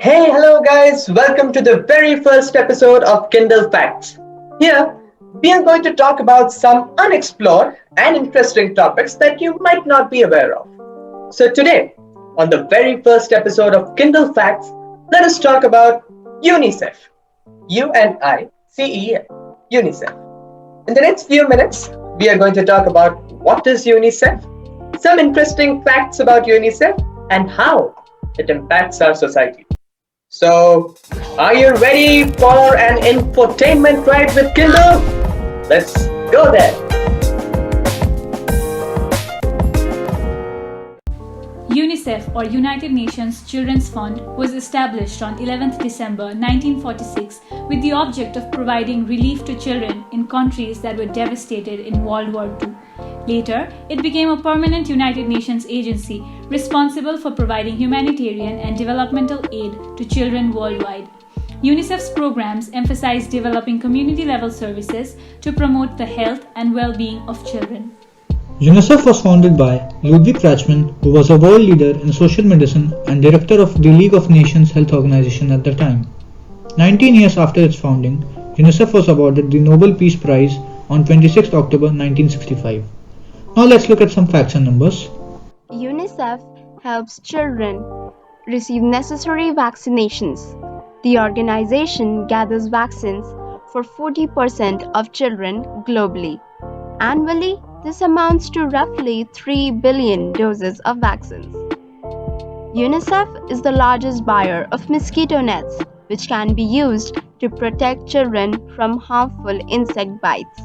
Hey, hello guys, welcome to the very first episode of Kindle Facts. Here, we are going to talk about some unexplored and interesting topics that you might not be aware of. So, today, on the very first episode of Kindle Facts, let us talk about UNICEF. UNICEF. UNICEF. In the next few minutes, we are going to talk about what is UNICEF, some interesting facts about UNICEF, and how it impacts our society. So, are you ready for an infotainment ride with Kindle? Let's go there. UNICEF or United Nations Children's Fund was established on 11th December 1946 with the object of providing relief to children in countries that were devastated in World War II. Later, it became a permanent United Nations agency responsible for providing humanitarian and developmental aid to children worldwide. UNICEF's programs emphasize developing community level services to promote the health and well being of children. UNICEF was founded by Ludwig Rachman, who was a world leader in social medicine and director of the League of Nations Health Organization at the time. 19 years after its founding, UNICEF was awarded the Nobel Peace Prize on 26 October 1965. Now let's look at some facts and numbers. UNICEF helps children receive necessary vaccinations. The organization gathers vaccines for 40% of children globally. Annually, this amounts to roughly 3 billion doses of vaccines. UNICEF is the largest buyer of mosquito nets, which can be used to protect children from harmful insect bites.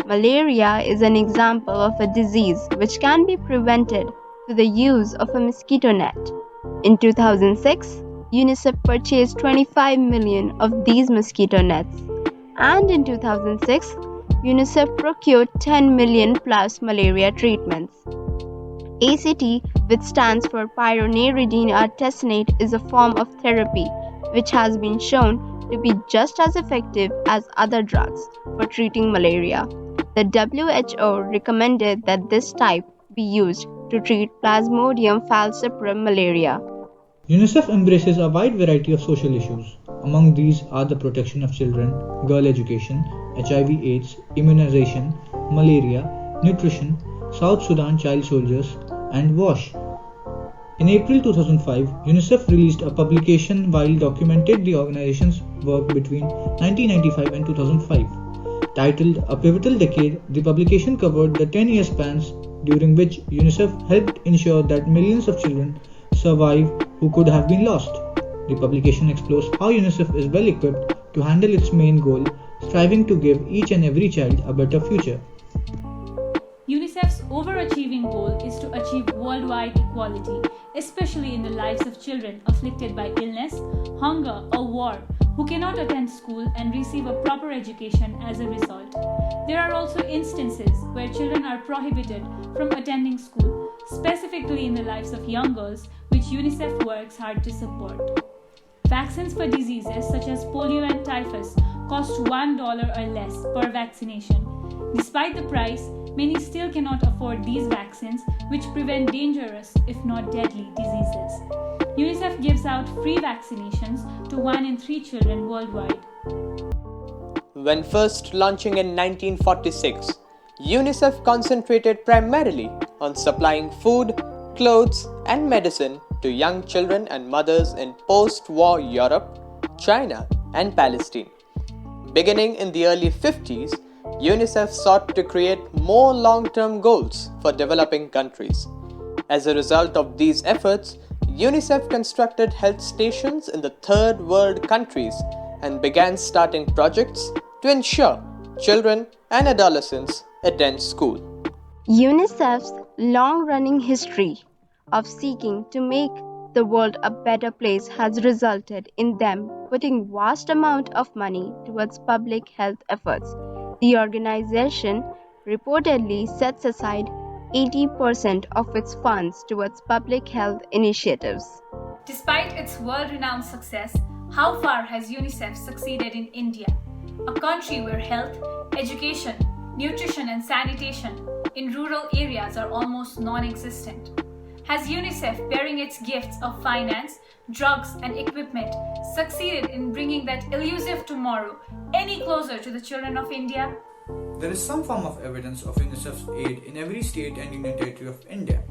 Malaria is an example of a disease which can be prevented through the use of a mosquito net. In 2006, UNICEF purchased 25 million of these mosquito nets, and in 2006, UNICEF procured 10 million plus malaria treatments. ACT, which stands for pyronidine artesunate, is a form of therapy which has been shown to be just as effective as other drugs for treating malaria. The WHO recommended that this type be used to treat Plasmodium falciparum malaria. UNICEF embraces a wide variety of social issues. Among these are the protection of children, girl education, HIV/AIDS, immunization, malaria, nutrition, South Sudan child soldiers, and WASH. In April 2005, UNICEF released a publication while documented the organization's work between 1995 and 2005. Titled A Pivotal Decade, the publication covered the 10-year spans during which UNICEF helped ensure that millions of children survive who could have been lost. The publication explores how UNICEF is well equipped to handle its main goal, striving to give each and every child a better future. UNICEF's overachieving goal is to achieve worldwide equality, especially in the lives of children afflicted by illness, hunger, or war who cannot attend school and receive a proper education as a result. There are also instances where children are prohibited from attending school, specifically in the lives of young girls, which UNICEF works hard to support. Vaccines for diseases such as polio and typhus cost $1 or less per vaccination. Despite the price, many still cannot afford these vaccines, which prevent dangerous, if not deadly, diseases. UNICEF gives out free vaccinations to 1 in 3 children worldwide. When first launching in 1946, UNICEF concentrated primarily on supplying food, clothes, and medicine to young children and mothers in post-war Europe, China, and Palestine. Beginning in the early 50s, UNICEF sought to create more long-term goals for developing countries. As a result of these efforts, UNICEF constructed health stations in the third world countries and began starting projects to ensure children and adolescents attend school. UNICEF's long-running history of seeking to make the world a better place has resulted in them putting vast amount of money towards public health efforts. The organization reportedly sets aside 80% of its funds towards public health initiatives. Despite its world-renowned success, how far has UNICEF succeeded in India, a country where health, education, nutrition and sanitation in rural areas are almost non-existent? Has UNICEF, bearing its gifts of finance, drugs, and equipment, succeeded in bringing that elusive tomorrow any closer to the children of India? There is some form of evidence of UNICEF's aid in every state and union territory of India,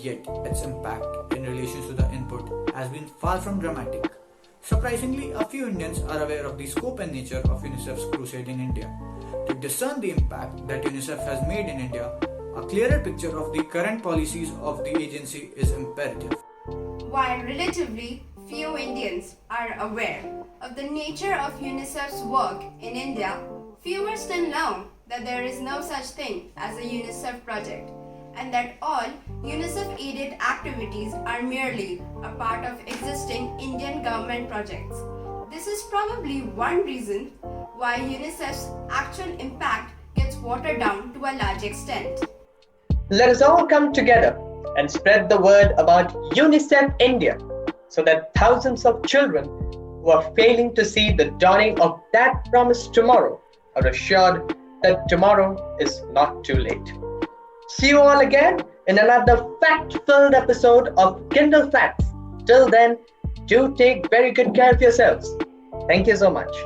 yet its impact in relation to the input has been far from dramatic. Surprisingly, a few Indians are aware of the scope and nature of UNICEF's crusade in India. To discern the impact that UNICEF has made in India, a clearer picture of the current policies of the agency is imperative. While relatively few Indians are aware of the nature of UNICEF's work in India, fewer still know that there is no such thing as a UNICEF project, and that all UNICEF-aided activities are merely a part of existing Indian government projects. This is probably one reason why UNICEF's actual impact gets watered down to a large extent. Let us all come together and spread the word about UNICEF India so that thousands of children who are failing to see the dawning of that promised tomorrow are assured that tomorrow is not too late. See you all again in another fact-filled episode of Kindle Facts. Till then, do take very good care of yourselves. Thank you so much.